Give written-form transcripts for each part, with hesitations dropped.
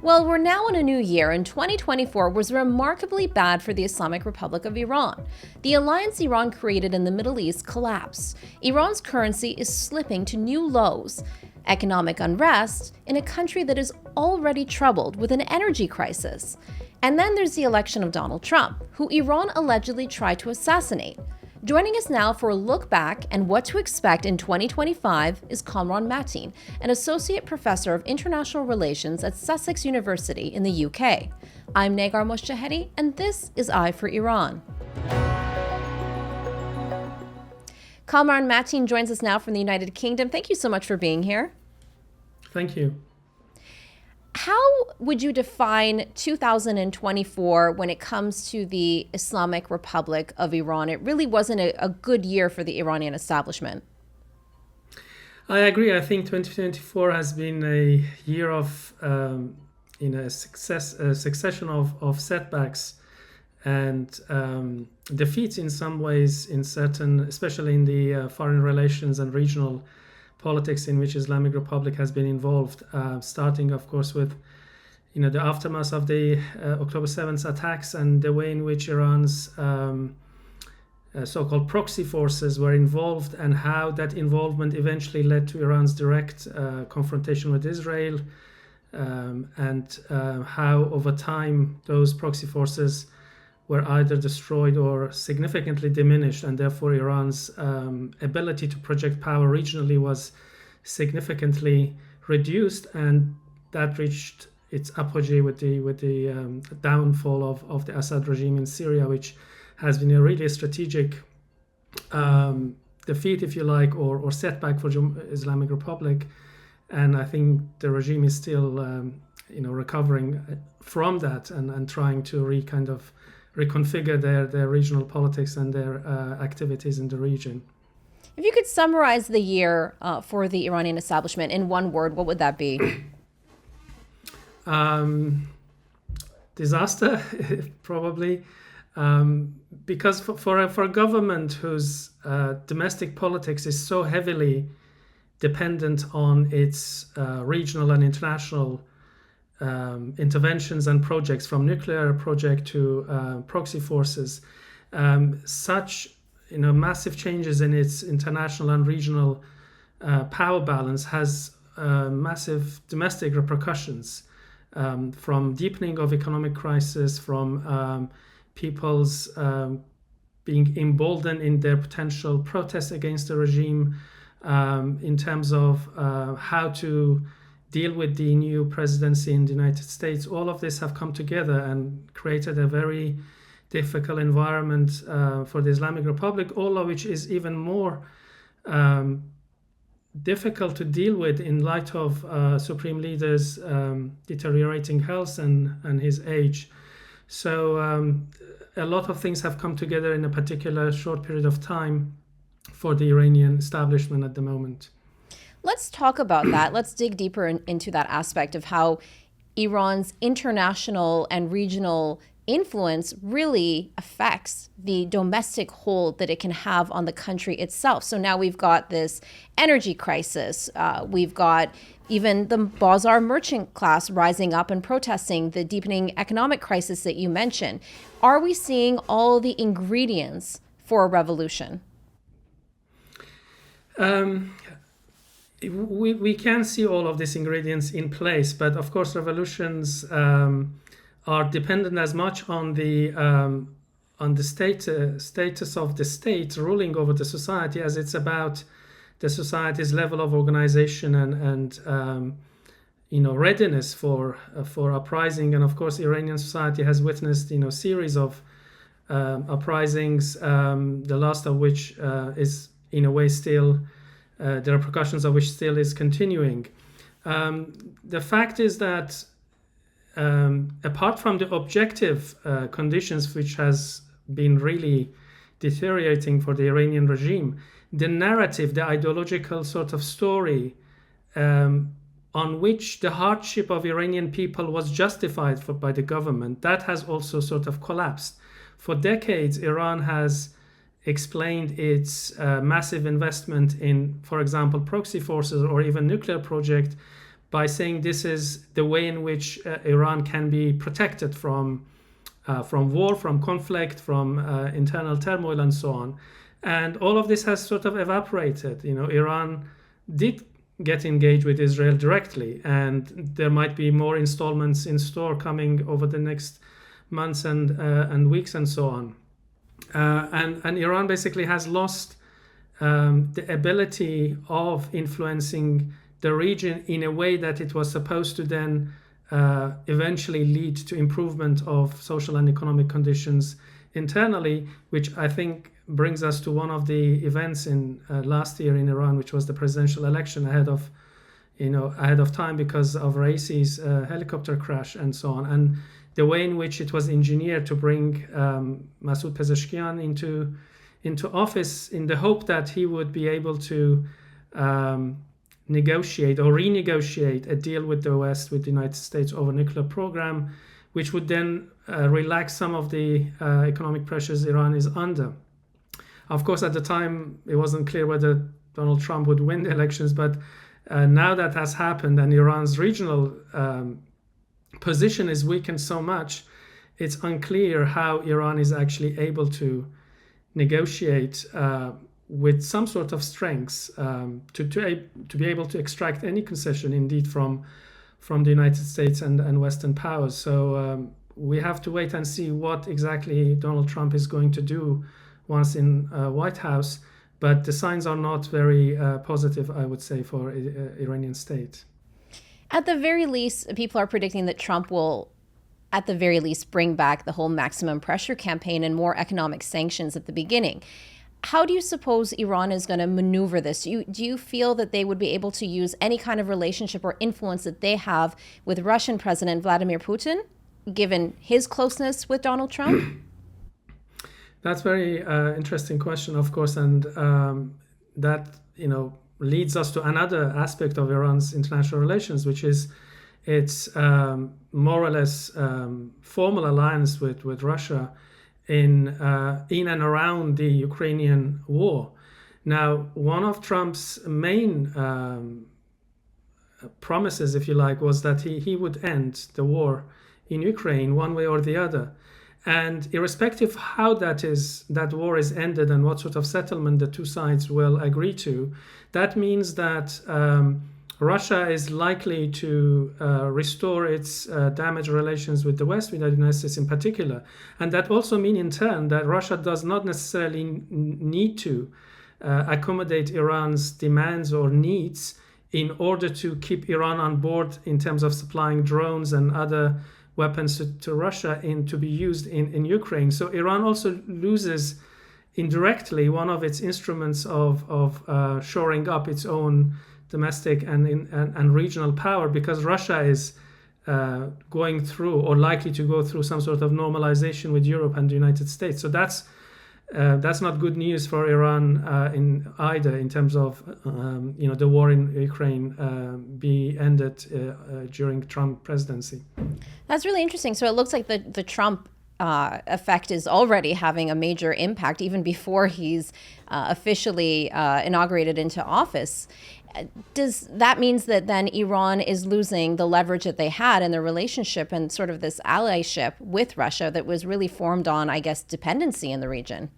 Well, we're now in a new year, and 2024 was remarkably bad for the Islamic Republic of Iran. The alliance Iran created in the Middle East collapsed. Iran's currency is slipping to new lows. Economic unrest in a country that is already troubled with an energy crisis. And then there's the election of Donald Trump, who Iran allegedly tried to assassinate. Joining us now for a look back and what to expect in 2025 is Kamran Matin, an associate professor of international relations at Sussex University in the UK. I'm Negar Moshahedi, and this is Eye for Iran. Kamran Matin joins us now from the United Kingdom. Thank you so much for being here. Thank you. How would you define 2024 when it comes to the Islamic Republic of Iran? It really wasn't a good year for the Iranian establishment. I agree. I think 2024 has been a year of a succession of setbacks and defeats in some ways, in certain, especially in the foreign relations and regional politics in which Islamic Republic has been involved, starting, of course, with the aftermath of the October 7th attacks and the way in which Iran's so-called proxy forces were involved, and how that involvement eventually led to Iran's direct confrontation with Israel, and how over time those proxy forces were either destroyed or significantly diminished, and therefore Iran's ability to project power regionally was significantly reduced, and that reached its apogee with the downfall of the Assad regime in Syria, which has been a really strategic defeat, if you like, or setback for Islamic Republic. And I think the regime is still recovering from that and trying to reconfigure their regional politics and their activities in the region. If you could summarize the year for the Iranian establishment in one word, what would that be? Disaster, probably. Because for a government whose domestic politics is so heavily dependent on its regional and international interventions and projects, from nuclear project to proxy forces, such massive changes in its international and regional power balance has massive domestic repercussions, from deepening of economic crisis, from people's being emboldened in their potential protests against the regime, in terms of how to deal with the new presidency in the United States. All of this have come together and created a very difficult environment for the Islamic Republic, all of which is even more difficult to deal with in light of Supreme Leader's deteriorating health and his age. So a lot of things have come together in a particular short period of time for the Iranian establishment at the moment. Let's talk about that. Let's dig deeper into that aspect of how Iran's international and regional influence really affects the domestic hold that it can have on the country itself. So now we've got this energy crisis. We've got even the bazaar merchant class rising up and protesting the deepening economic crisis that you mentioned. Are we seeing all the ingredients for a revolution? We can see all of these ingredients in place, but of course revolutions are dependent as much on the status of the state ruling over the society as it's about the society's level of organization and readiness for uprising. And of course, Iranian society has witnessed series of uprisings, the last of which is in a way still the repercussions of which still is continuing. The fact is that apart from the objective conditions which has been really deteriorating for the Iranian regime, the narrative, the ideological sort of story on which the hardship of Iranian people was justified by the government, that has also sort of collapsed. For decades, Iran has explained its massive investment in, for example, proxy forces or even nuclear project by saying this is the way in which Iran can be protected from war, from conflict, from internal turmoil, and so on. And all of this has sort of evaporated. Iran did get engaged with Israel directly, and there might be more installments in store coming over the next months and weeks and so on. And Iran basically has lost the ability of influencing the region in a way that it was supposed to then eventually lead to improvement of social and economic conditions internally, which I think brings us to one of the events in last year in Iran, which was the presidential election ahead of time because of Raisi's helicopter crash and so on, and the way in which it was engineered to bring Masoud Pezeshkian into office in the hope that he would be able to negotiate or renegotiate a deal with the West, with the United States over nuclear program, which would then relax some of the economic pressures Iran is under. Of course, at the time, it wasn't clear whether Donald Trump would win the elections, but now that has happened and Iran's regional position is weakened so much, it's unclear how Iran is actually able to negotiate with some sort of strengths to be able to extract any concession indeed from the United States and Western powers. So we have to wait and see what exactly Donald Trump is going to do once in White House, but the signs are not very positive, I would say, for Iranian state. At the very least, people are predicting that Trump will, at the very least, bring back the whole maximum pressure campaign and more economic sanctions at the beginning. How do you suppose Iran is going to maneuver this? Do you feel that they would be able to use any kind of relationship or influence that they have with Russian President Vladimir Putin, given his closeness with Donald Trump? That's a very interesting question, of course, and that leads us to another aspect of Iran's international relations, which is its more or less formal alliance with Russia in and around the Ukrainian war. Now, one of Trump's main promises, if you like, was that he would end the war in Ukraine one way or the other. And irrespective how that war is ended and what sort of settlement the two sides will agree to, that means that Russia is likely to restore its damaged relations with the West, with the United States in particular. And that also means in turn that Russia does not necessarily need to accommodate Iran's demands or needs in order to keep Iran on board in terms of supplying drones and other weapons to Russia to be used in Ukraine. So Iran also loses indirectly one of its instruments of shoring up its own domestic and regional power, because Russia is going through or likely to go through some sort of normalization with Europe and the United States. So that's not good news for Iran in terms of the war in Ukraine be ended during Trump presidency. That's really interesting. So it looks like the Trump effect is already having a major impact even before he's officially inaugurated into office. Does that means that then Iran is losing the leverage that they had in their relationship and sort of this allyship with Russia that was really formed on, I guess, dependency in the region?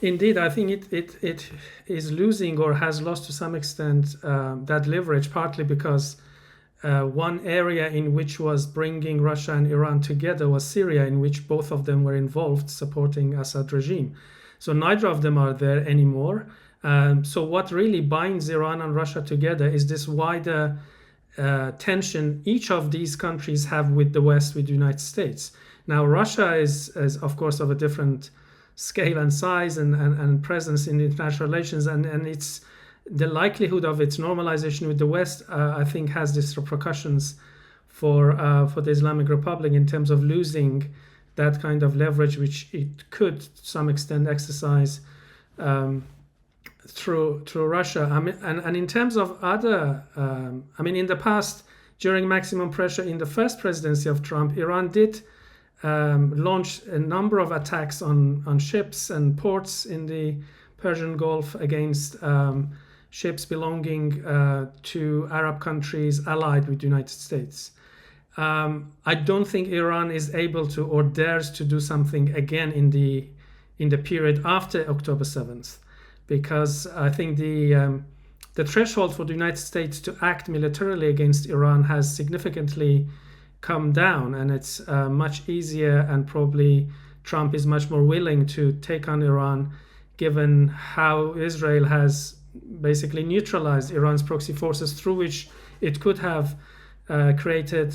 Indeed, I think it is losing or has lost to some extent that leverage, partly because one area in which was bringing Russia and Iran together was Syria, in which both of them were involved supporting Assad regime. So neither of them are there anymore. So what really binds Iran and Russia together is this wider tension each of these countries have with the West, with the United States. Now, Russia is of course, of a different scale and size and presence in international relations, and it's the likelihood of its normalization with the West, I think, has these repercussions for the Islamic Republic in terms of losing that kind of leverage, which it could to some extent exercise through Russia. I mean, and in terms of other, in the past, during maximum pressure in the first presidency of Trump, Iran did launch a number of attacks on ships and ports in the Persian Gulf against ships belonging to Arab countries allied with the United States. I don't think Iran is able to or dares to do something again in the period after October 7th, because I think the threshold for the United States to act militarily against Iran has significantly come down, and it's much easier, and probably Trump is much more willing to take on Iran, given how Israel has basically neutralized Iran's proxy forces, through which it could have created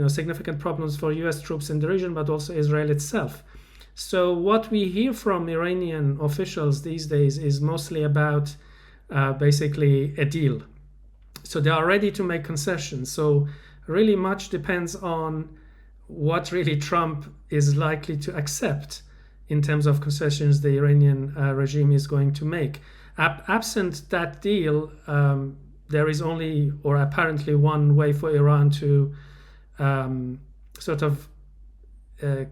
significant problems for US troops in the region, but also Israel itself. So what we hear from Iranian officials these days is mostly about basically a deal. So they are ready to make concessions. So really much depends on what really Trump is likely to accept in terms of concessions the Iranian regime is going to make. Absent that deal, there is only, or apparently, one way for Iran to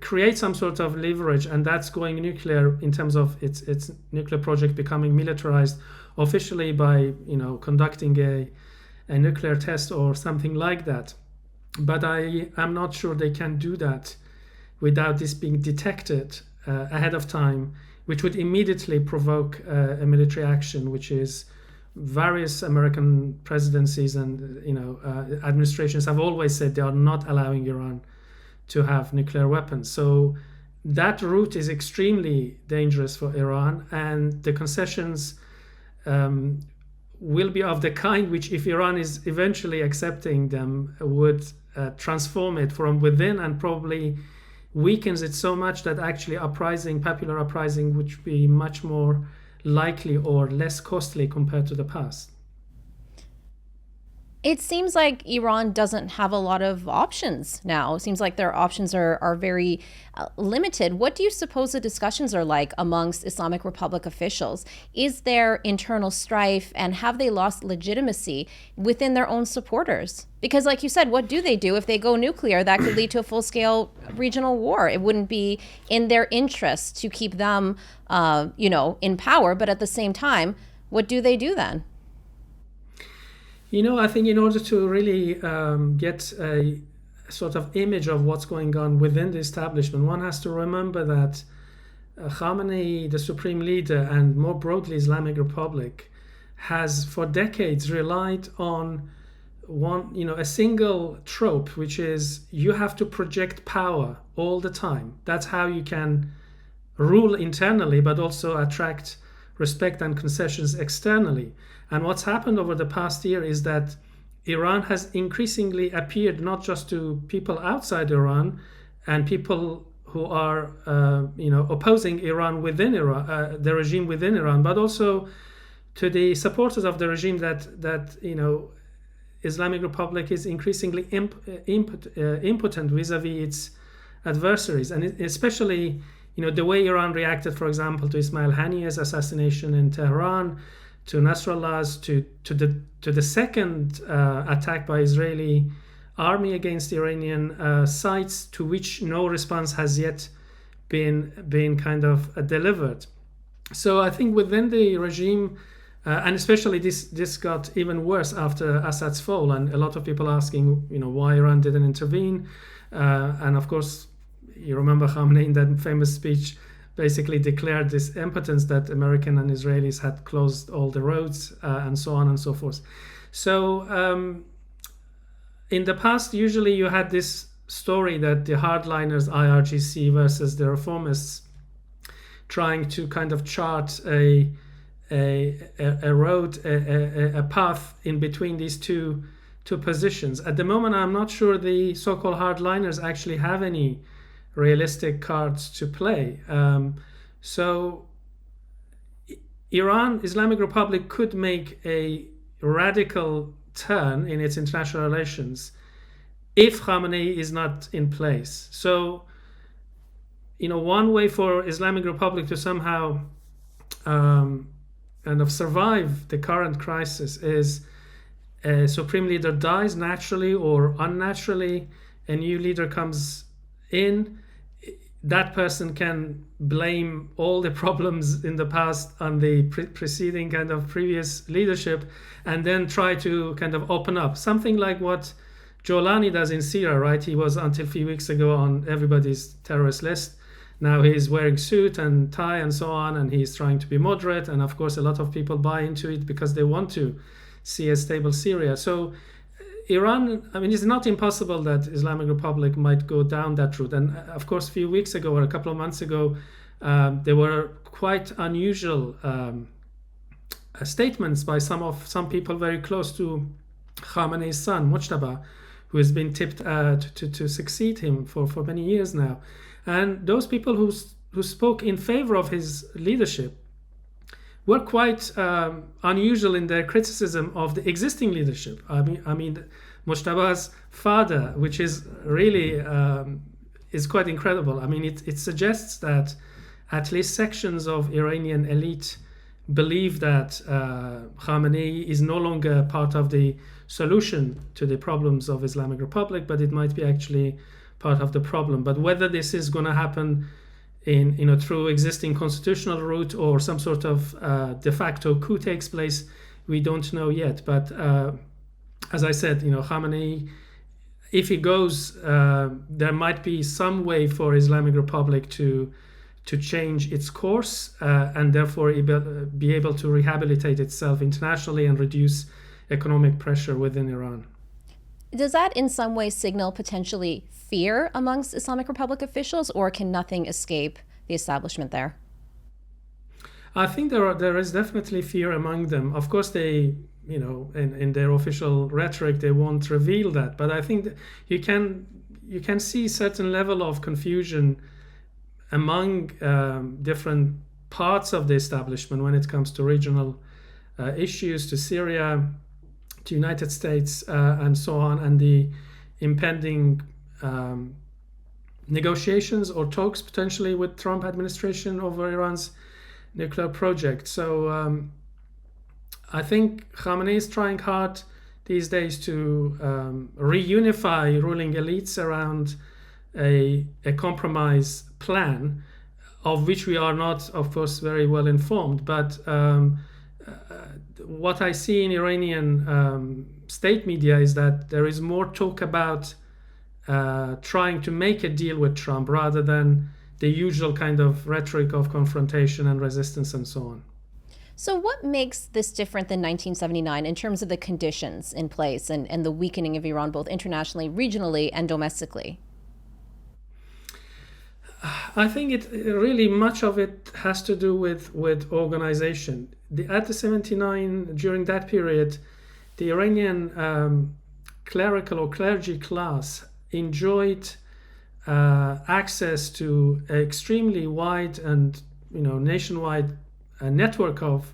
create some sort of leverage, and that's going nuclear in terms of its nuclear project becoming militarized officially by conducting a nuclear test or something like that. But I am not sure they can do that without this being detected ahead of time, which would immediately provoke a military action, which is various American presidencies and administrations have always said they are not allowing Iran to have nuclear weapons. So that route is extremely dangerous for Iran, and the concessions will be of the kind which, if Iran is eventually accepting them, would transform it from within, and probably weakens it so much that actually popular uprising would be much more likely or less costly compared to the past. It seems like Iran doesn't have a lot of options now. It seems like their options are very limited. What do you suppose the discussions are like amongst Islamic Republic officials? Is there internal strife, and have they lost legitimacy within their own supporters? Because like you said, what do? If they go nuclear, that could lead to a full-scale regional war. It wouldn't be in their interest to keep them, in power. But at the same time, what do they do then? I think in order to really get a sort of image of what's going on within the establishment, one has to remember that Khamenei, the supreme leader, and more broadly Islamic Republic, has for decades relied on a single trope, which is you have to project power all the time. That's how you can rule internally, but also attract respect and concessions externally. And what's happened over the past year is that Iran has increasingly appeared not just to people outside Iran and people who are opposing Iran within Iran, the regime within Iran, but also to the supporters of the regime that Islamic Republic is increasingly impotent vis-a-vis its adversaries, and especially the way Iran reacted, for example, to Ismail Haniyeh's assassination in Tehran, to Nasrallah's, to the second attack by Israeli army against Iranian sites, to which no response has yet been kind of delivered. So I think within the regime, and especially this got even worse after Assad's fall, and a lot of people asking, why Iran didn't intervene, and of course, you remember Khamenei in that famous speech basically declared this impotence that American and Israelis had closed all the roads and so on and so forth. So in the past, usually you had this story that the hardliners, IRGC versus the reformists, trying to kind of chart a road, a path in between these two positions. At the moment, I'm not sure the so-called hardliners actually have any realistic cards to play. So Islamic Republic could make a radical turn in its international relations if Khamenei is not in place. So, one way for Islamic Republic to somehow kind of survive the current crisis is a supreme leader dies naturally or unnaturally, a new leader comes in. that person can blame all the problems in the past on the preceding kind of previous leadership, and then try to kind of open up. Something like what Jolani does in Syria, right? He was until a few weeks ago on everybody's terrorist list. Now he's wearing suit and tie and so on, and he's trying to be moderate. And of course, a lot of people buy into it because they want to see a stable Syria. So Iran, I mean, it's not impossible that Islamic Republic might go down that route. And of course, a few weeks ago or a couple of months ago, there were quite unusual statements by some people very close to Khamenei's son, Mujtaba, who has been tipped to succeed him for many years now. And those people who spoke in favor of his leadership were quite unusual in their criticism of the existing leadership. I mean, Mujtaba's father, which is really is quite incredible. I mean, it suggests that at least sections of Iranian elite believe that Khamenei is no longer part of the solution to the problems of Islamic Republic, but it might be actually part of the problem. But whether this is going to happen in through existing constitutional route or some sort of de facto coup takes place, we don't know yet. But as I said, Khamenei, if he goes, there might be some way for Islamic Republic to change its course and therefore be able to rehabilitate itself internationally and reduce economic pressure within Iran. Does that in some way signal potentially fear amongst Islamic Republic officials, or can nothing escape the establishment there? I think there is definitely fear among them. Of course, they, in their official rhetoric, they won't reveal that. But I think that you can see certain level of confusion among different parts of the establishment when it comes to regional issues, to Syria, to United States, and so on, and the impending negotiations or talks potentially with Trump administration over Iran's nuclear project. So I think Khamenei is trying hard these days to reunify ruling elites around a compromise plan, of which we are not, of course, very well informed. But what I see in Iranian state media is that there is more talk about trying to make a deal with Trump rather than the usual kind of rhetoric of confrontation and resistance and so on. So what makes this different than 1979 in terms of the conditions in place and the weakening of Iran, both internationally, regionally, and domestically? I think it really, much of it has to do with organization. At the 79, during that period, the Iranian clerical or clergy class enjoyed access to an extremely wide and nationwide network of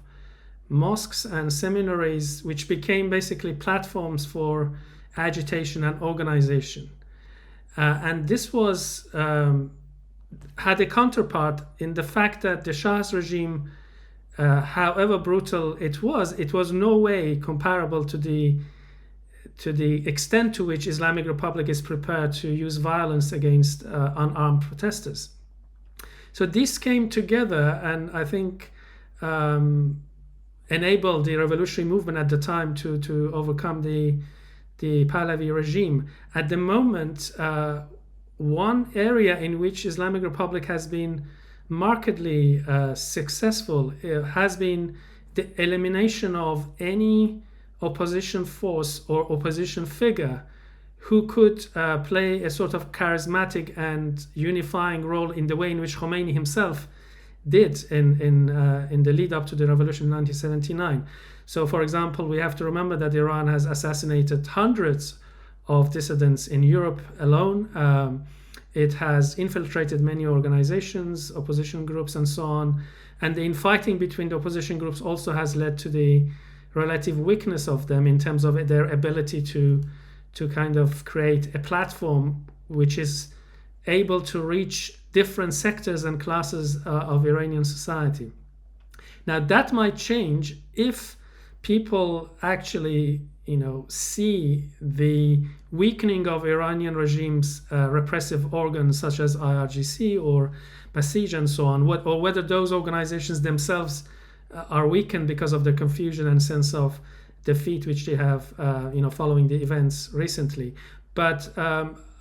mosques and seminaries, which became basically platforms for agitation and organization. And this was had a counterpart in the fact that the Shah's regime, however brutal it was no way comparable to the extent to which Islamic Republic is prepared to use violence against unarmed protesters. So this came together, and I think enabled the revolutionary movement at the time to overcome the Pahlavi regime. At the moment, one area in which Islamic Republic has been markedly successful has been the elimination of any opposition force or opposition figure who could play a sort of charismatic and unifying role in the way in which Khomeini himself did in the lead up to the revolution in 1979. So, for example, we have to remember that Iran has assassinated hundreds of dissidents in Europe alone. It has infiltrated many organizations, opposition groups, and so on. And the infighting between the opposition groups also has led to the relative weakness of them in terms of their ability to kind of create a platform which is able to reach different sectors and classes of Iranian society. Now, that might change if people actually, see the weakening of Iranian regime's repressive organs such as IRGC or Basij and so on, or whether those organizations themselves are weakened because of the confusion and sense of defeat which they have, following the events recently. But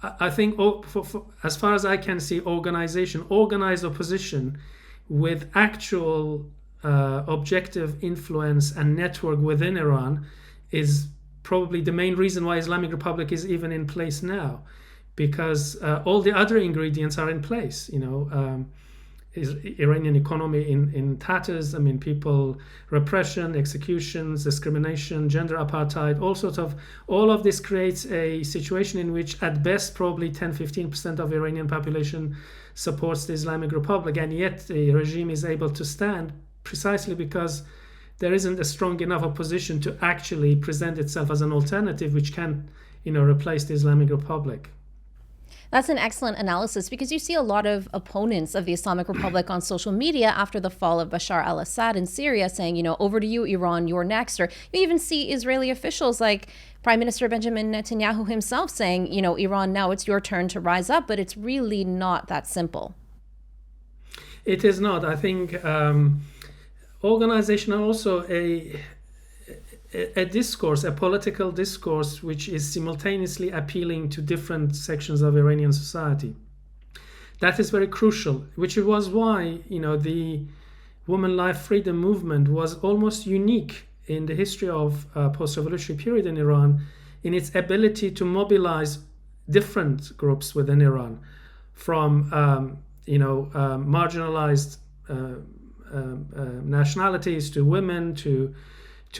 I think, as far as I can see, organized opposition with actual objective influence and network within Iran is probably the main reason why Islamic Republic is even in place now, because all the other ingredients are in place. Iranian economy in tatters. Repression, executions, discrimination, gender apartheid, all of this creates a situation in which at best probably 10-15% of Iranian population supports the Islamic Republic, and yet the regime is able to stand precisely because there isn't a strong enough opposition to actually present itself as an alternative which can, replace the Islamic Republic. That's an excellent analysis, because you see a lot of opponents of the Islamic Republic on social media after the fall of Bashar Al-Assad in Syria saying, over to you, Iran, you're next. Or you even see Israeli officials like Prime Minister Benjamin Netanyahu himself saying, Iran, now it's your turn to rise up. But it's really not that simple. It is not. I think organization and also a discourse, a political discourse, which is simultaneously appealing to different sections of Iranian society. That is very crucial, which was why, the Women, Life, Freedom movement was almost unique in the history of post-revolutionary period in Iran in its ability to mobilize different groups within Iran, from, marginalized nationalities to women to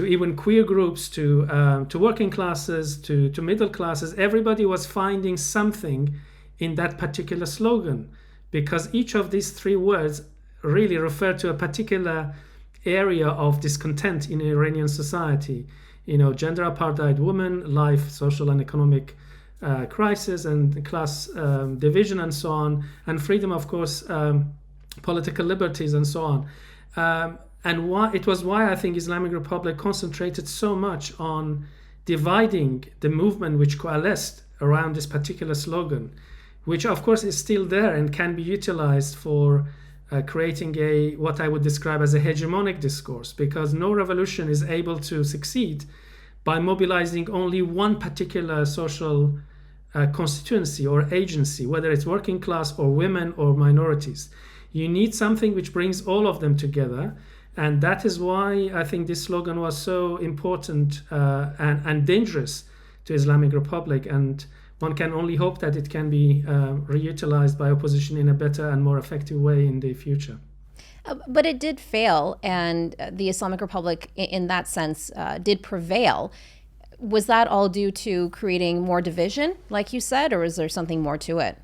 even queer groups, to working classes, to middle classes. Everybody was finding something in that particular slogan, because each of these three words really refer to a particular area of discontent in Iranian society. Gender apartheid, women, life, social and economic crisis, and class division and so on, and freedom, of course, political liberties and so on. And it was why I think Islamic Republic concentrated so much on dividing the movement which coalesced around this particular slogan, which of course is still there and can be utilized for creating what I would describe as a hegemonic discourse, because no revolution is able to succeed by mobilizing only one particular social constituency or agency, whether it's working class or women or minorities. You need something which brings all of them together. And that is why I think this slogan was so important and dangerous to Islamic Republic. And one can only hope that it can be reutilized by opposition in a better and more effective way in the future. But it did fail, and the Islamic Republic, in that sense, did prevail. Was that all due to creating more division, like you said, or is there something more to it?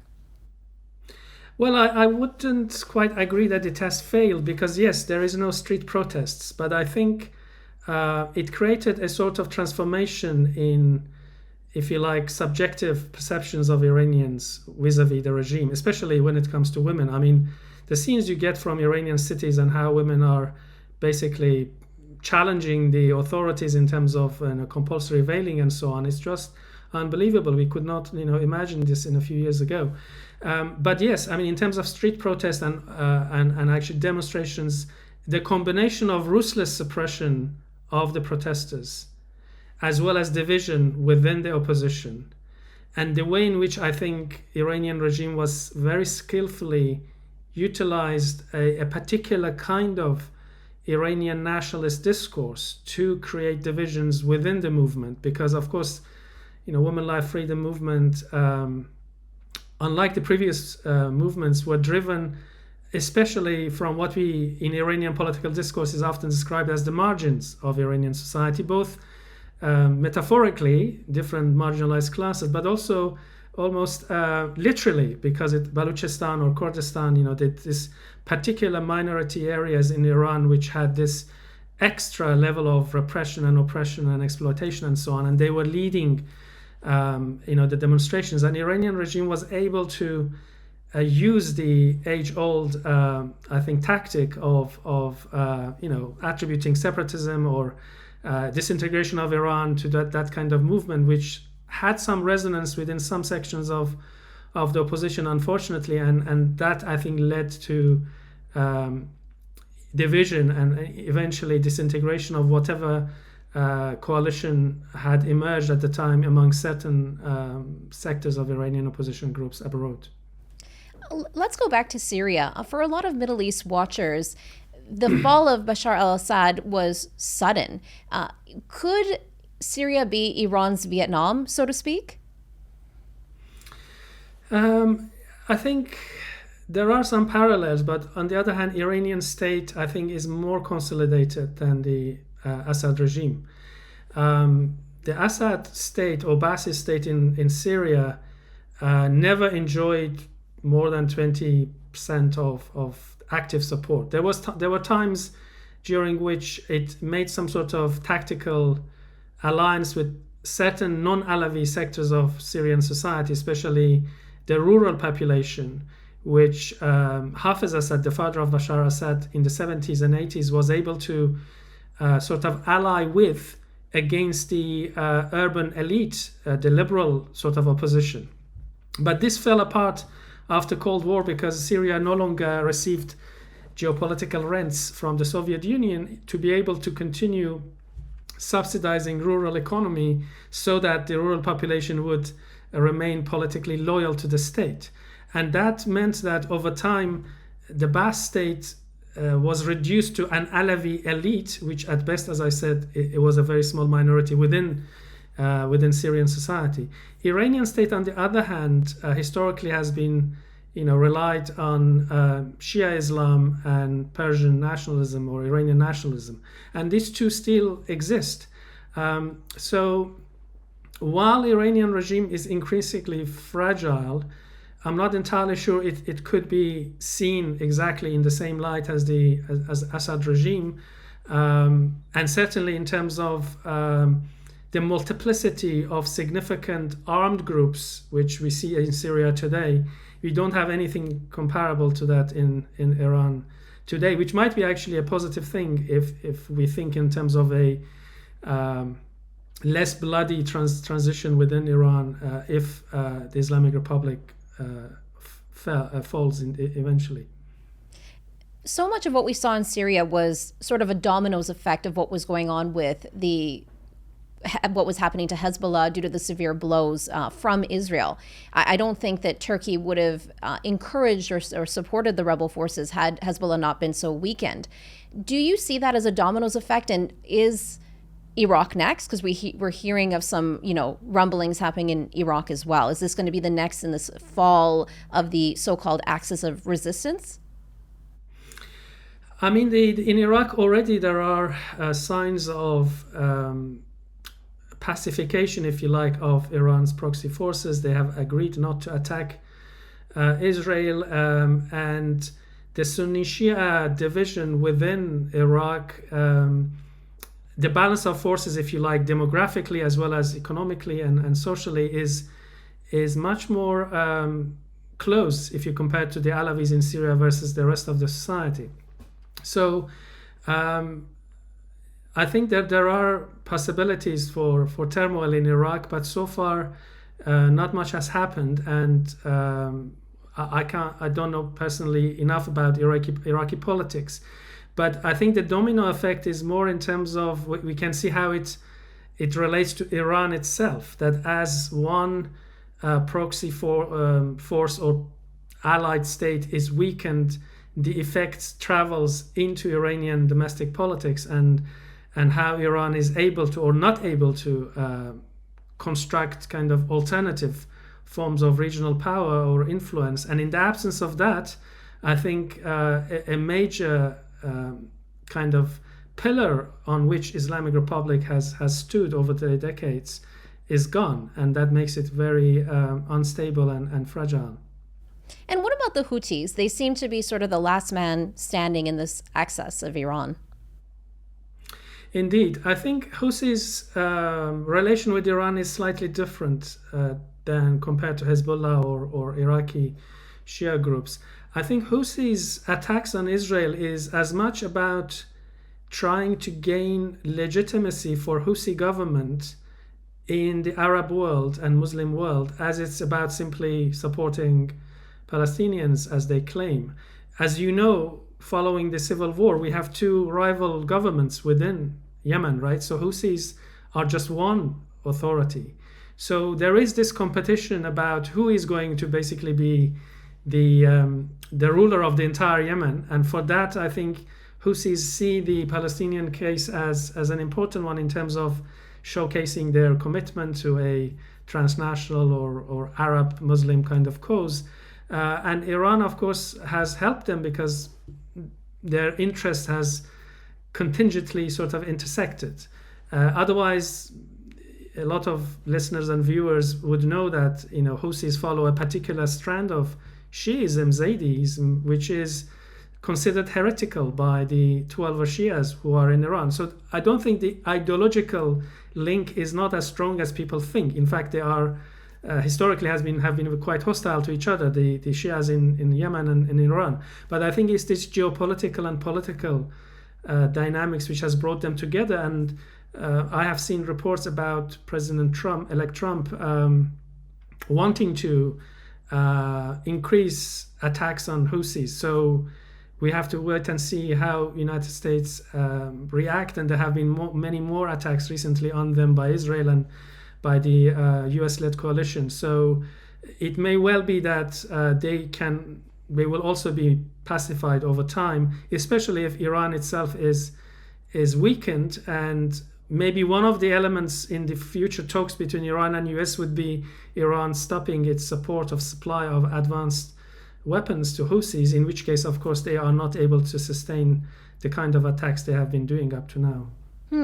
Well, I wouldn't quite agree that it has failed, because yes, there is no street protests, but I think it created a sort of transformation in, if you like, subjective perceptions of Iranians vis-a-vis the regime, especially when it comes to women. The scenes you get from Iranian cities and how women are basically challenging the authorities in terms of compulsory veiling and so on, it's just unbelievable. We could not imagine this in a few years ago. But yes, in terms of street protest and actually demonstrations, the combination of ruthless suppression of the protesters as well as division within the opposition, and the way in which I think Iranian regime was very skillfully utilized a particular kind of Iranian nationalist discourse to create divisions within the movement, because of course, Women, Life, Freedom movement, unlike the previous movements, were driven especially from what we in Iranian political discourse is often described as the margins of Iranian society, both metaphorically, different marginalized classes, but also almost literally, because Baluchistan or Kurdistan, this particular minority areas in Iran which had this extra level of repression and oppression and exploitation and so on, and they were leading the demonstrations, and the Iranian regime was able to use the age-old, I think, tactic of attributing separatism or disintegration of Iran, to that kind of movement, which had some resonance within some sections of the opposition, unfortunately, and that, I think, led to division and eventually disintegration of whatever coalition had emerged at the time among certain sectors of Iranian opposition groups abroad. Let's go back to Syria. For a lot of Middle East watchers, the fall of Bashar al-Assad was sudden. Could Syria be Iran's Vietnam, so to speak? I think there are some parallels, but on the other hand, Iranian state, I think, is more consolidated than the Assad regime. The Assad state or Ba'athist state in Syria never enjoyed more than 20% of active support. There were times during which it made some sort of tactical alliance with certain non-Alawi sectors of Syrian society, especially the rural population, which Hafez Assad, the father of Bashar al-Assad, in the 70s and 80s was able to sort of ally with against the urban elite, the liberal sort of opposition. But this fell apart after Cold War because Syria no longer received geopolitical rents from the Soviet Union to be able to continue subsidizing rural economy so that the rural population would remain politically loyal to the state. And that meant that over time, the Ba'ath state was reduced to an Alawi elite, which at best, as I said, it was a very small minority within Syrian society. Iranian state, on the other hand, historically has been, relied on Shia Islam and Persian nationalism or Iranian nationalism, and these two still exist. So while Iranian regime is increasingly fragile, I'm not entirely sure it could be seen exactly in the same light as Assad regime, and certainly in terms of the multiplicity of significant armed groups which we see in Syria today. We don't have anything comparable to that in Iran today, which might be actually a positive thing if we think in terms of a less bloody transition within Iran if the Islamic Republic falls eventually. So much of what we saw in Syria was sort of a dominoes effect of what was going on with what was happening to Hezbollah due to the severe blows from Israel. I don't think that Turkey would have encouraged or supported the rebel forces had Hezbollah not been so weakened. Do you see that as a dominoes effect, and is Iraq next? Because we're hearing of some, rumblings happening in Iraq as well. Is this going to be the next in this fall of the so-called axis of resistance? I mean, in Iraq already there are signs of pacification, if you like, of Iran's proxy forces. They have agreed not to attack Israel, and the Sunni Shia division within Iraq, the balance of forces, if you like, demographically as well as economically and socially is much more close if you compare to the Alawis in Syria versus the rest of the society. So I think that there are possibilities for turmoil in Iraq, but so far not much has happened, and I don't know personally enough about Iraqi politics. But I think the domino effect is more in terms of we can see how it relates to Iran itself, that as one proxy force or allied state is weakened, the effects travels into Iranian domestic politics and how Iran is able to or not able to construct kind of alternative forms of regional power or influence. And in the absence of that, I think a major kind of pillar on which Islamic Republic has stood over the decades is gone, and that makes it very unstable and fragile. And what about the Houthis? They seem to be sort of the last man standing in this axis of Iran. Indeed. I think Houthis' relation with Iran is slightly different than compared to Hezbollah or Iraqi Shia groups. I think Houthis' attacks on Israel is as much about trying to gain legitimacy for Houthi government in the Arab world and Muslim world, as it's about simply supporting Palestinians as they claim. As you know, following the civil war, we have two rival governments within Yemen, right? So Houthis are just one authority. So there is this competition about who is going to basically be the ruler of the entire Yemen. And for that, I think Houthis see the Palestinian case as an important one in terms of showcasing their commitment to a transnational or Arab Muslim kind of cause. And Iran, of course, has helped them because their interest has contingently sort of intersected. Otherwise, a lot of listeners and viewers would know that Houthis follow a particular strand of Shiism, Zaydism, which is considered heretical by the 12 Shias who are in Iran. So I don't think the ideological link is not as strong as people think. In fact, they are historically have been quite hostile to each other, the Shias in Yemen and in Iran. But I think it's this geopolitical and political dynamics which has brought them together. And I have seen reports about President-elect Trump wanting to increase attacks on Houthis. So we have to wait and see how United States react. And there have been many more attacks recently on them by Israel and by the US-led coalition. So it may well be that they will also be pacified over time, especially if Iran itself is weakened. And maybe one of the elements in the future talks between Iran and US would be Iran stopping its support of supply of advanced weapons to Houthis, in which case, of course, they are not able to sustain the kind of attacks they have been doing up to now.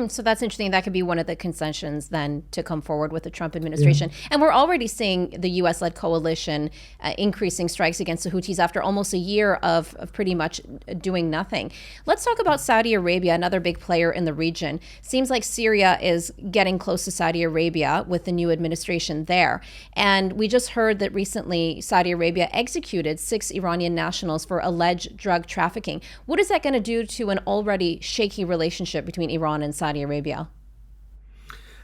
So that's interesting. That could be one of the concessions then to come forward with the Trump administration. Yeah. And we're already seeing the U.S.-led coalition increasing strikes against the Houthis after almost a year of pretty much doing nothing. Let's talk about Saudi Arabia, another big player in the region. Seems like Syria is getting close to Saudi Arabia with the new administration there. And we just heard that recently Saudi Arabia executed 6 Iranian nationals for alleged drug trafficking. What is that going to do to an already shaky relationship between Iran and Saudi Arabia?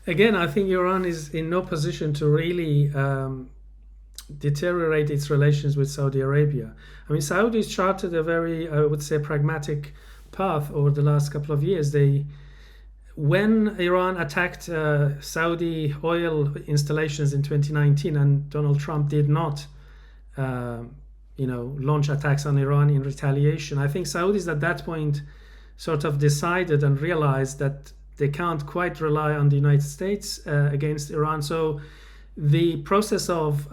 Again, I think Iran is in no position to really deteriorate its relations with Saudi Arabia. I mean, Saudis charted a very, I would say, pragmatic path over the last couple of years. When Iran attacked Saudi oil installations in 2019, and Donald Trump did not, launch attacks on Iran in retaliation, I think Saudis at that point sort of decided and realized that they can't quite rely on the United States against Iran. So the process of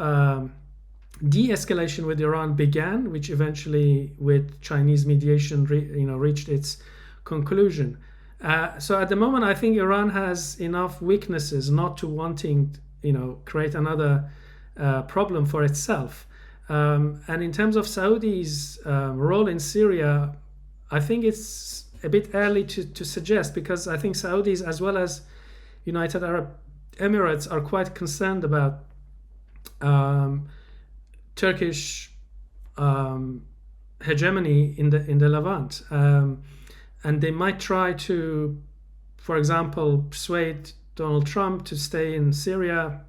de-escalation with Iran began, which eventually, with Chinese mediation, reached its conclusion. So at the moment, I think Iran has enough weaknesses not to wanting, create another problem for itself. And in terms of Saudi's role in Syria, I think it's a bit early to suggest, because I think Saudis as well as United Arab Emirates are quite concerned about Turkish hegemony in the Levant, and they might try to, for example, persuade Donald Trump to stay in Syria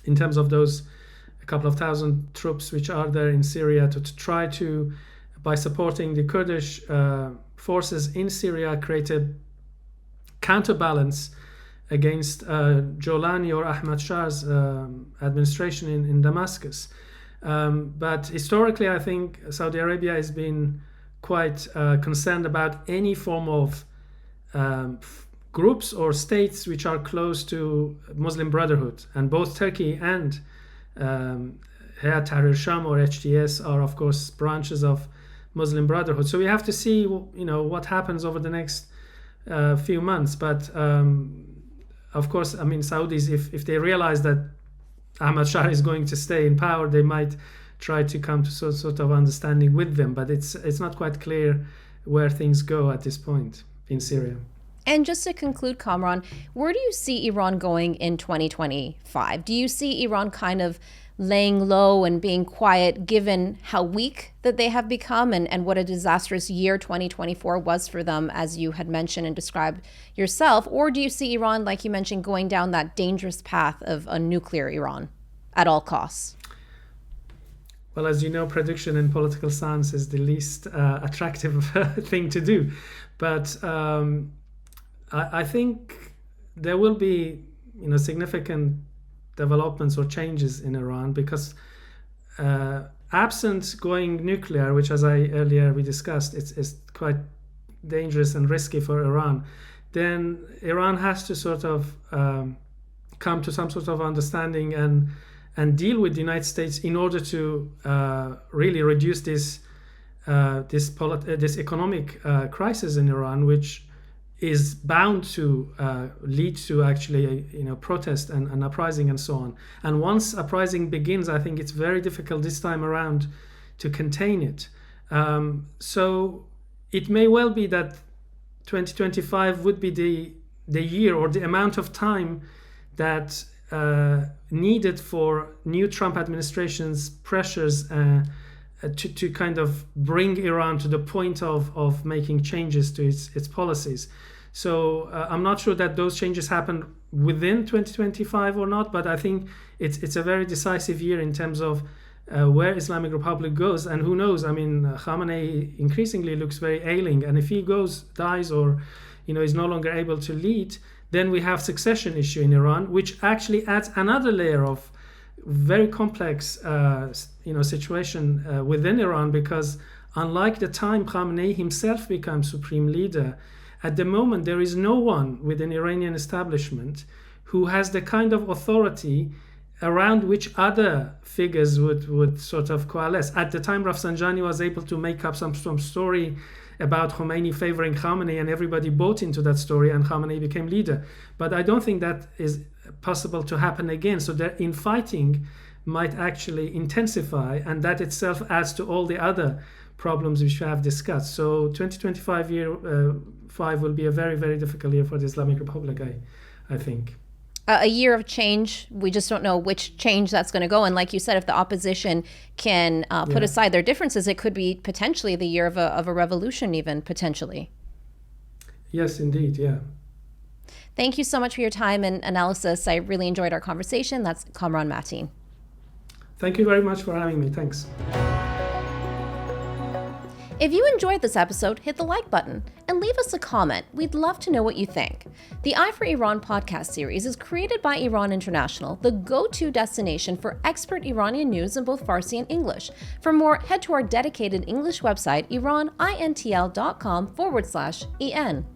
in terms of those a couple of thousand troops which are there in Syria to try to, by supporting the Kurdish forces in Syria, create a counterbalance against Jolani or Ahmad Shah's administration in Damascus. But historically, I think Saudi Arabia has been quite concerned about any form of groups or states which are close to Muslim Brotherhood. And both Turkey and Hayat Tahrir Sham or HTS are, of course, branches of Muslim Brotherhood. So we have to see, what happens over the next few months. But of course, I mean, Saudis, if they realize that Ahmad Shah is going to stay in power, they might try to come to sort of understanding with them. But it's not quite clear where things go at this point in Syria. And just to conclude, Kamran, where do you see Iran going in 2025? Do you see Iran kind of laying low and being quiet, given how weak that they have become and what a disastrous year 2024 was for them, as you had mentioned and described yourself? Or do you see Iran, like you mentioned, going down that dangerous path of a nuclear Iran at all costs? Well, as you know, prediction in political science is the least attractive thing to do. But I think there will be, significant developments or changes in Iran, because absent going nuclear, which as we discussed, it's quite dangerous and risky for Iran, then Iran has to sort of come to some sort of understanding and deal with the United States in order to really reduce this economic crisis in Iran, which is bound to lead to actually protest and uprising and so on. And once uprising begins, I think it's very difficult this time around to contain it. So it may well be that 2025 would be the year or the amount of time that needed for new Trump administration's pressures to kind of bring Iran to the point of making changes to its policies. So I'm not sure that those changes happen within 2025 or not, but I think it's a very decisive year in terms of where Islamic Republic goes. And who knows, Khamenei increasingly looks very ailing, and if he dies or is no longer able to lead, then we have succession issue in Iran, which actually adds another layer of very complex situation within Iran, because unlike the time Khamenei himself became supreme leader, at the moment there is no one within Iranian establishment who has the kind of authority around which other figures would sort of coalesce. At the time, Rafsanjani was able to make up some story about Khomeini favoring Khamenei, and everybody bought into that story, and Khamenei became leader. But I don't think that is possible to happen again. So the infighting might actually intensify, and that itself adds to all the other problems which we have discussed. So 2025 will be a very, very difficult year for the Islamic Republic, I think. A year of change. We just don't know which change that's going to go. And like you said, if the opposition can put aside their differences, it could be potentially the year of a revolution, even potentially. Yes, indeed. Yeah. Thank you so much for your time and analysis. I really enjoyed our conversation. That's Kamran Matin. Thank you very much for having me. Thanks. If you enjoyed this episode, hit the like button and leave us a comment. We'd love to know what you think. The Eye for Iran podcast series is created by Iran International, the go-to destination for expert Iranian news in both Farsi and English. For more, head to our dedicated English website, iranintl.com/en.